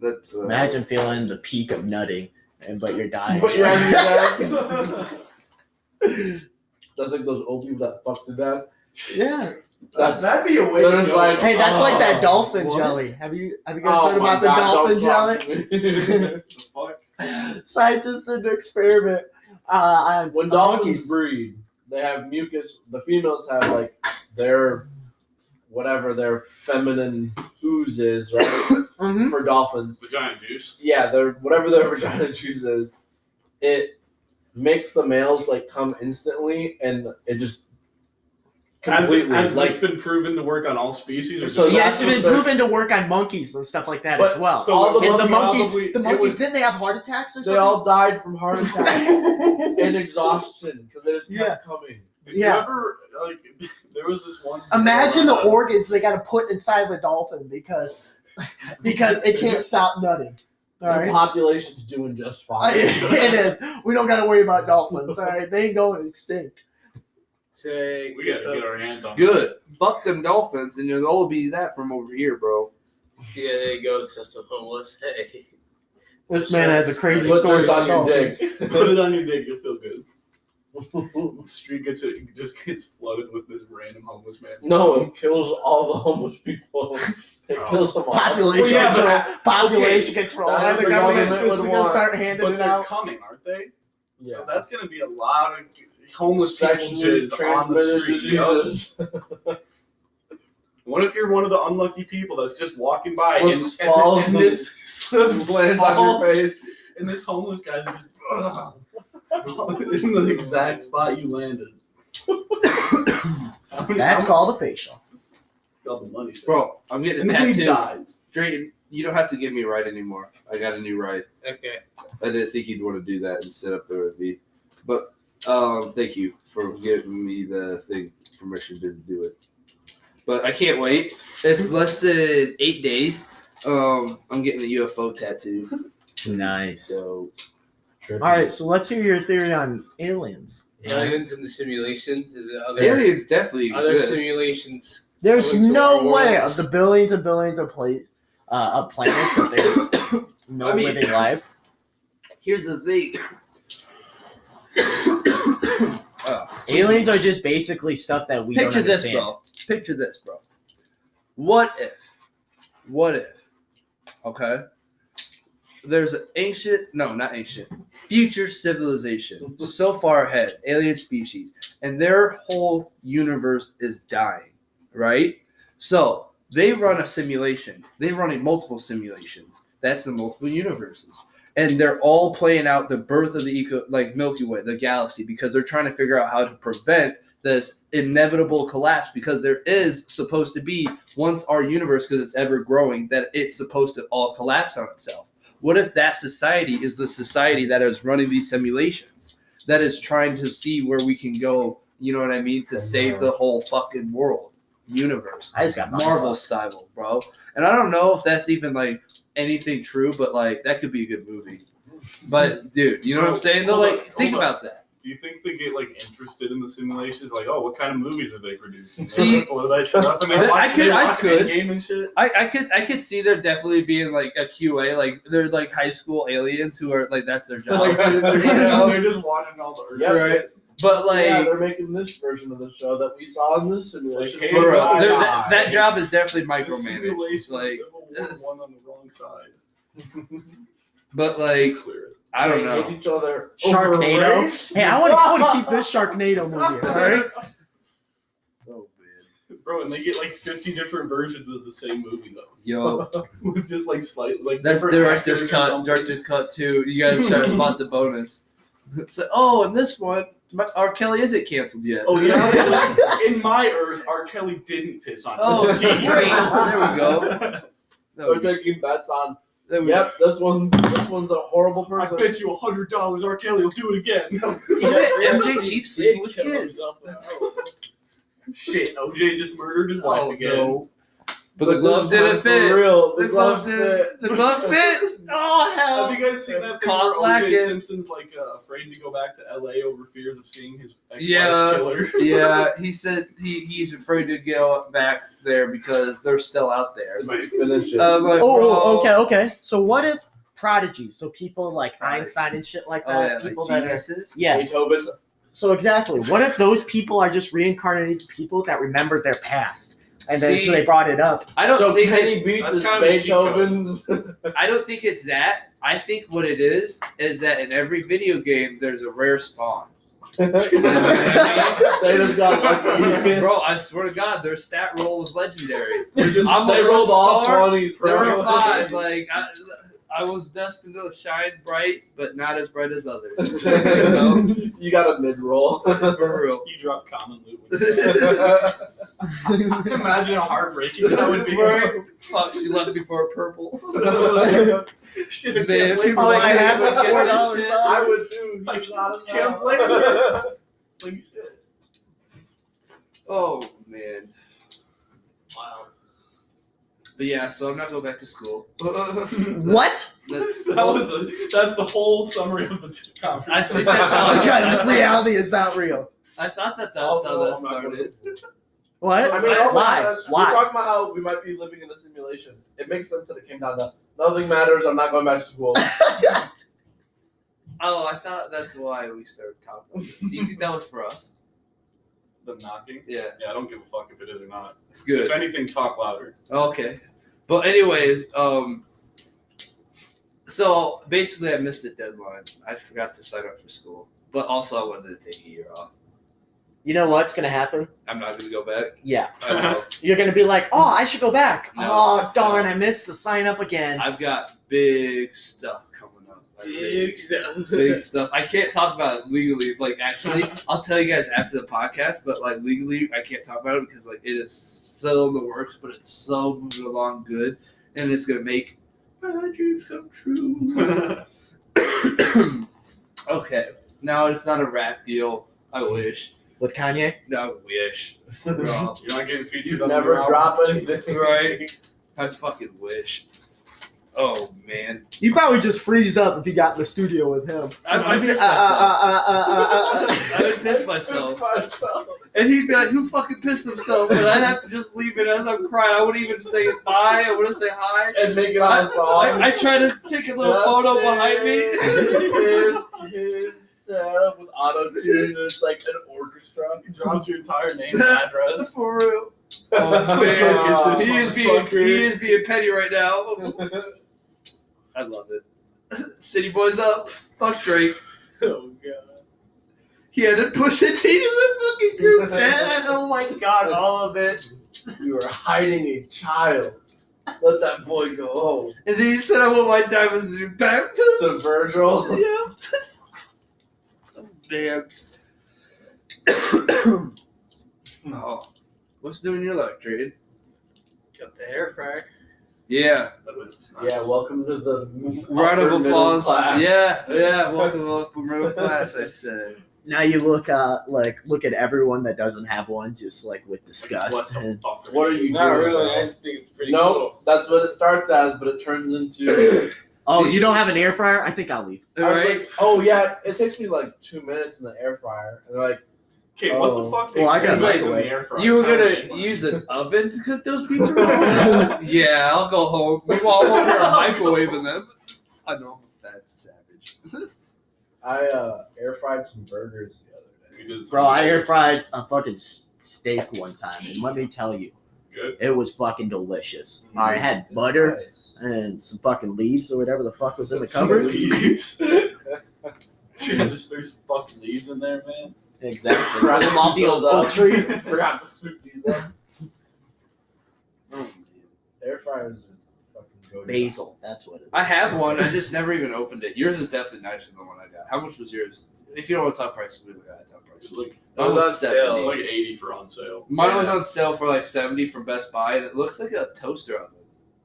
That's what Imagine feeling the peak of nutting, but you're dying. But you're having that's like those old people that fuck to death. Yeah. That'd be a way They're to just go. like, Hey, that's like that dolphin What? jelly. Have you guys Oh heard my about the God, dolphin don't talk jelly? to me. What the fuck? Scientists did an experiment on When on dolphins monkeys. breed, they have mucus. The females have like their whatever their feminine ooze is, right? Mhm. For dolphins. Vagina juice. Yeah, their whatever their vagina juice is, it makes the males like come instantly, and it just completely Has like. this been proven to work on all species? Or So just Yeah, it's been that's- proven to work on monkeys and stuff like that But- as well. so all the and the monkeys monkeys, probably- didn't they have heart attacks or They something? all died from heart attack and exhaustion because they just kept coming. Did Yeah. you ever like? There was this one. Imagine the organs they got to put inside the dolphin because it can't stop nutting. All The right, population's doing just fine. it is. We don't got to worry about dolphins. All right, they ain't going extinct. Say, We gotta get our hands on. Good. Fuck them dolphins, and you'll all be that from over here, bro. yeah, there you go. It's just a homeless. Hey. This man has a crazy Put story. this on to your tell. dick. Put it on your dick, you'll feel good. The street just gets flooded with this random homeless man. No, it kills all the homeless people. It kills them all. Population Well, yeah, control. but- Population control. That's The what the government's government supposed to would go want. start handing But it they're out. coming, aren't they? Yeah. So that's gonna be a lot of homeless people Sexually jizz on the transmitted street. yo. diseases. What if you're one of the unlucky people that's just walking by Slips, and falls, and this slips, Lands on falls, your face. and this homeless guy's just in the exact spot you landed. That's called a facial. It's called the money shot. Bro, I'm getting And a then he tattoo. dies. Drayton, you don't have to give me a ride anymore. I got a new ride. Okay. I didn't think you'd want to do that and sit up there with me. But thank you for giving me the permission to do it. But I can't wait. It's less than 8 days. I'm getting a UFO tattoo. Nice. So All right, so let's hear your theory on aliens. Aliens in the simulation. Is it other aliens definitely other exist. simulations There's Going to no our way worlds. of the billions and billions of planets that there's no I mean- living life. Here's the thing. Aliens are just basically stuff that we don't Picture this, understand. bro. Picture this, bro. What if, okay, there's an future civilization so far ahead, alien species, and their whole universe is dying, right? So they run a simulation. They run multiple simulations. That's the multiple universes. And they're all playing out the birth of the Milky Way, the galaxy, because they're trying to figure out how to prevent this inevitable collapse, because there is supposed to be, once our universe, because it's ever growing, that it's supposed to all collapse on itself. What if that society is the society that is running these simulations, that is trying to see where we can go, you know what I mean, to save the whole fucking world, universe, I just got Marvel style, bro. And I don't know if that's even like anything true, but like that could be a good movie. But dude, you know what I'm saying? Though, like, think about that. Do you think they get like interested in the simulations? Like, oh, what kind of movies are they producing? See, Or do they shut up and they I watch, could- they I watch could. game and shit? I could see there definitely being like a QA, like they're like high school aliens who are like that's their job. Like, they're, You know? they're just watching all the Earth. Yes, Right. But like yeah, they're making this version of the show that we saw in this simulation. Like, for real, Hey, there- guys. that job is definitely This simulation micromanaged. is Like, Civil War I on the wrong side. but like Clear it. I don't They know. hate each other. Sharknado. over race. Hey, I want to keep this Sharknado movie. All right. Oh man, Bro, and they get like 50 different versions of the same movie though, yo, with just like slight like that's different director's actors or cut. something. Director's cut too. You gotta try to spot the bonus. It's like, oh, and this one, R. Kelly isn't canceled yet. Oh yeah, in my Earth, R. Kelly didn't piss on Oh, TNT. great. There we go. They're taking bets on. There we go. Yep, this one's a horrible I person. bet you $100 R. Kelly will do it again. MJ keeps sleeping with kids. Shit, OJ just murdered his wife again. No. But the glove this didn't one fit. For real, The glove fit. The glove fit. Oh hell! Have you guys seen that thing Caught where OJ lacking. Simpson's like afraid to go back to LA over fears of seeing his ex-wife's Yeah. killer? Yeah, he said he's afraid to go back there because they're still out there. Might finish it. I'm like, Oh, bro. okay. So what if prodigies? So people like Prodigies. Einstein and shit like Oh that. yeah, People like that are geniuses. yeah. Beethoven. So exactly. What if those people are just reincarnated people that remembered their past, and then See, so they brought it up? I don't So think Penny it's, Beats that's is kind of a cheat code. Beethoven's. I don't think it's that. I think what it is that in every video game there's a rare spawn. They just got lucky. Bro, I swear to God, their stat roll was legendary. They I'm they a rolled all star. 20s, There bro. were five. Like I was destined to shine bright, but not as bright as others. You know? You got a mid roll. For real. He dropped common loot. Imagine how heartbreaking that would be. Right? Fuck, she left me for a purple. Shit, I Man, can't people blame like, I had you. the $4 shit. I would too. He's not as Can't well. blame you. Like you said. Oh man. Wow. But yeah, so I'm not going back to school. What? That's, That's the whole summary of the conference. I think that's how it Because reality is not real. I thought that's Also, how that I'm not started. What? I mean, Why? We're Why? talking about how we might be living in a simulation. It makes sense that it came down to nothing matters. I'm not going back to school. Oh, I thought that's why we started talking about this. Do you think that was for us? The knocking? Yeah. Yeah, I don't give a fuck if it is or not. Good. If anything, talk louder. Okay. But anyways, so basically I missed the deadline. I forgot to sign up for school. But also I wanted to take a year off. You know what's gonna happen? I'm not gonna go back. Yeah. I don't know. You're gonna be like, oh, I should go back. No. Oh, darn, I missed the sign up again. I've got big stuff coming up. Like, stuff. big stuff. I can't talk about it legally. Like, actually, I'll tell you guys after the podcast. But like legally, I can't talk about it because like it is still in the works. But it's so moving along good, and it's gonna make my dreams come true. Okay, now it's not a rap deal. I wish. With Kanye? No, I wish. You're not getting featured You on never the drop anything. Right? I fucking wish. Oh man, You probably just freeze up if you got in the studio with him. I pissed myself. I would piss myself, and he'd be like, "Who fucking pissed himself?" And I'd have to just leave it as I'm crying. I wouldn't even say bye. I wouldn't say hi. And make it on a song. I try to take a little photo behind me. With auto tune, it's like an orchestra. He drops your entire name and address. For real. Oh man, he is being petty right now. I love it. City boys up. Fuck Drake. Oh god. He had to push it to the fucking group chat. Oh my god, all of it. You were hiding a child. Let that boy go home. And then he said, "I want my diamonds to do backflips." To Virgil. Yeah. Oh, damn. Oh. What's doing your luck, Trade? Got the air fryer. Yeah. Yeah, welcome to the Round of upper middle applause. class. Yeah. Welcome up middle class, I said. Now you look at everyone that doesn't have one, just like with disgust. What the And fuck? What are you Not doing? really. I bro? just think it's pretty No, cool. that's what it starts as, but it turns into. oh, you don't have an air fryer? I think I'll leave. All I was right. like, oh yeah, it takes me like 2 minutes in the air fryer, and they're like, Okay, what the fuck? Well, I got takes a place in microwave. the air fryer? You were Tell me. gonna use an oven to cook those pizza rolls? Yeah, I'll go home. Meanwhile, I'm over here microwaving them. I know I'm a fat savage. I air fried some burgers the other day. We did some- Bro, I air fried a fucking steak one time, and let me tell you, Good. it was fucking delicious. I had butter Nice. and some fucking leaves or whatever the fuck was in the Some cupboard. leaves. Dude, just there's fucking leaves in there, man. Exactly. Right off the old oak tree. Forgot to scoop these up. Air fryers are fucking go. Basil. That's what it is. I have one. I just never even opened it. Yours is definitely nicer than the one I got. How much was yours? If you don't know what top price, we got top price. It's like, Mine was on it's sale. like 80 for on sale. Mine was on sale for like 70 from Best Buy, and it looks like a toaster oven.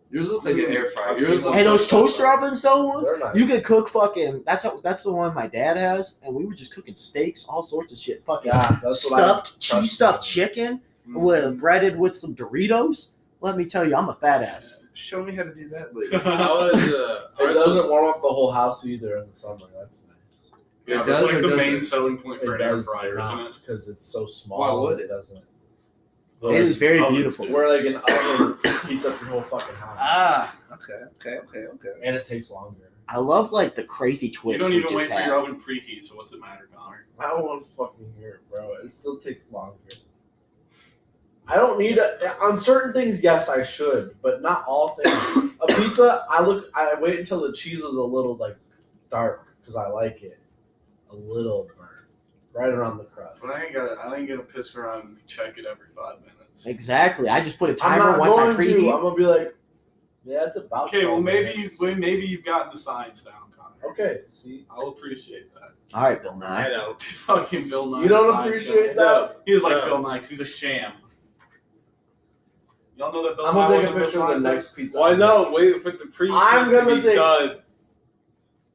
Yours looks like an air fryer. I've Yours seen looks one. Hey, those like- toaster ovens though, ones They're nice. you could cook fucking. That's the one my dad has, and we were just cooking steaks, all sorts of shit. Fucking Yeah, that's what I stuffed trust cheese stuffed you. chicken Mm. with breaded with some Doritos. Let me tell you, I'm a fat ass. Show me how to do that later. How was It doesn't warm up the whole house either in the summer. That's nice. Yeah, It that's does like or the doesn't? main selling point for an air fryer, isn't it? Because it's so small. Why would it? doesn't. It is very Ovens, beautiful. dude. Where like an oven heats up your whole fucking house. Ah, okay. And it takes longer. I love like the crazy You twist don't we even just wait for had. your oven preheat, so what's it matter, Connor? I don't want to fucking hear it, bro. It still takes longer. I don't need on certain things. Yes, I should, but not all things. A pizza, I wait until the cheese is a little like dark because I like it a little burnt, right around the crust. But I ain't gonna piss around and check it every 5 minutes. Exactly. I just put a I'm timer not once I going to. preheat. I'm gonna be like, yeah, it's about. Okay, well 12 minutes. maybe you've gotten the science down, Connor. Okay, see, I'll appreciate that. All right, Bill I Nye. know. Fucking Bill Nye. you don't the science appreciate guy. that. He was like No. Bill Nye 'cause he's a sham. Y'all know that Bill I'm Nye gonna take a wasn't Bill picture of the Scientist? next pizza. Why not wait for the pre? I'm to gonna be take- done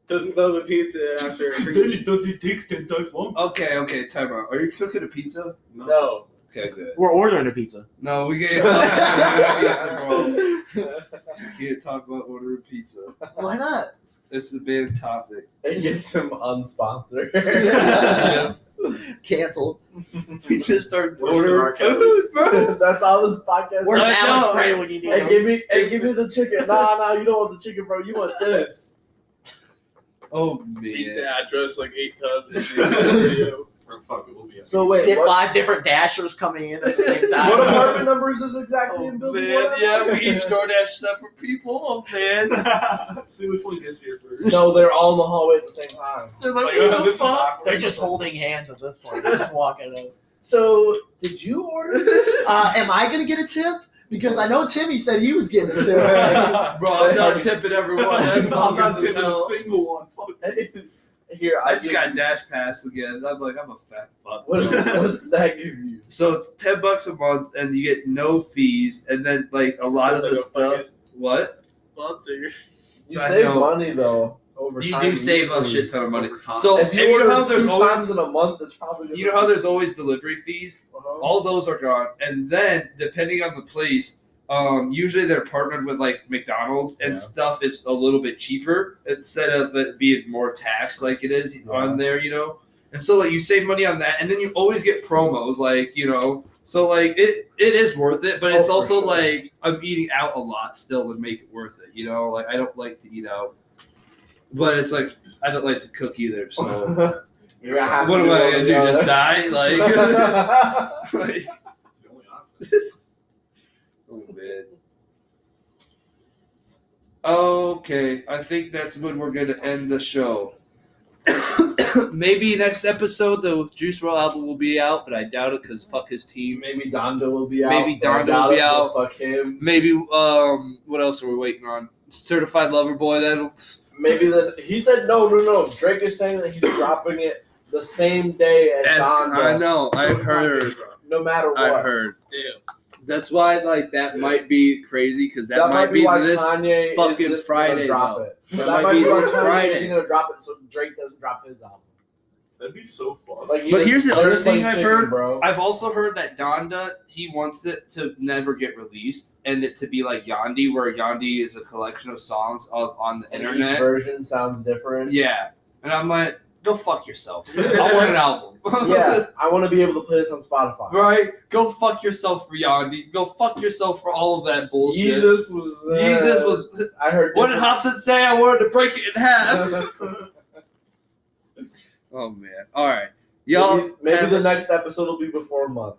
to throw the pizza after. It takes 10 times longer. Okay, time out. Are you cooking a pizza? No. Okay, good. We're ordering a pizza. No, we can't talk about pizza, bro. We can't talk about ordering pizza. Why not? It's a big topic. It gets him unsponsored. Canceled. We just start Worse than R. ordering Kelly. food, bro. That's all this podcast. Where's I Alex know. Spray when you need Hey, him? give me the chicken. Nah, you don't want the chicken, bro. You want this. Oh Beat man. the address like 8 times. Or fuck it, we'll be. So wait, Get what, 5 different dashers coming in at the same time. what apartment number is this exactly Oh in building? man, one? yeah, we each DoorDash separate people. Oh man. See which one gets here first. No, they're all in the hallway at the same time. They're like, Like, what the this is fuck? awkward. They're just holding hands at this point. They're just walking up. So, did you order this? Am I gonna get a tip? Because I know Timmy said he was getting a tip. Bro, I'm not tipping everyone. That's I'm not bonkers as tipping a hell. single one. Fuck. Here, I just got Dash Pass again. I'm like, I'm a fat fuck. What's that give you? So it's $10 a month, and you get no fees, and then like a lot of the stuff. What? Sponsor. You I save know. money though over You time. do save a usually. shit ton of money. Over time. So If you and you know order how there's 2 always times in a month, it's probably. you know how there's always delivery fees. Uh-huh. All those are gone, and then depending on the place, usually they're partnered with like McDonald's and Yeah. stuff is a little bit cheaper instead of it being more taxed like it is on there, And so like you save money on that, and then you always get promos, like So like it is worth it, but it's for also sure. like I'm eating out a lot still to make it worth it. Like I don't like to eat out, but it's like I don't like to cook either. So You're gonna have what to am I one or gonna the do? Just other. die? Like, like It's the only option. oh man. Okay, I think that's when we're gonna end the show. Maybe next episode the Juice WRLD album will be out, but I doubt it because fuck his team. Maybe Donda will be out. Maybe but I Donda doubt will be it, but out. Fuck him. Maybe what else are we waiting on? Certified Lover Boy. That'll Maybe he said no. Drake is saying that he's dropping it the same day as Donda. I know. So I it's not heard. gonna drop. No matter what. I heard. Damn. That's why like that might be crazy because that might might be why this Kanye fucking isn't Friday, gonna drop though. it. That That might be why this Kanye Friday. isn't gonna drop it, so Drake doesn't drop his album. That'd be so fun. Like, But here's the other there's thing like I've chicken, heard. bro. I've also heard that Donda, he wants it to never get released and it to be like Yandi, where Yandi is a collection of songs on the And internet. each version sounds different. Yeah. And I'm like, go fuck yourself. I want an album. Yeah, I want to be able to play this on Spotify. Right? Go fuck yourself for Yandi. Go fuck yourself for all of that bullshit. Jesus was. I heard. What did Hobson say? I wanted to break it in half. Oh, man. All right. Y'all. Maybe have- the next episode will be before a month.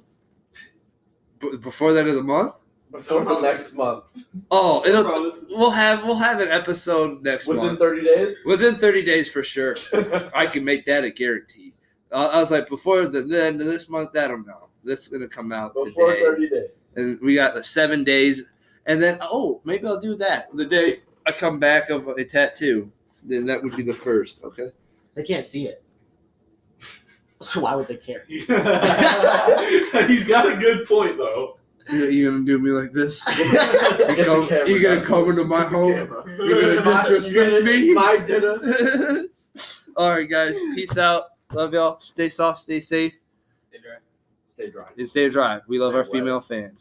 before the end of the month? Before the next month. Oh, Promise. we'll have an episode next Within month. 30 days? Within 30 days for sure. I can make that a guarantee. I was like, before the end of this month, I don't know. This is going to come out Before today. 30 days. And we got the 7 days. And then, maybe I'll do that. The day I come back of a tattoo, then that would be the first, okay? They can't see it. So why would they care? He's got a good point though. You going to do me like this? Get the camera, You going guys. to come into my home? Camera. You gonna disrespect me? My dinner. All right, guys. Peace out. Love y'all. Stay soft. Stay safe. Stay dry. Stay dry. And stay dry. We love Stay our wet. female fans.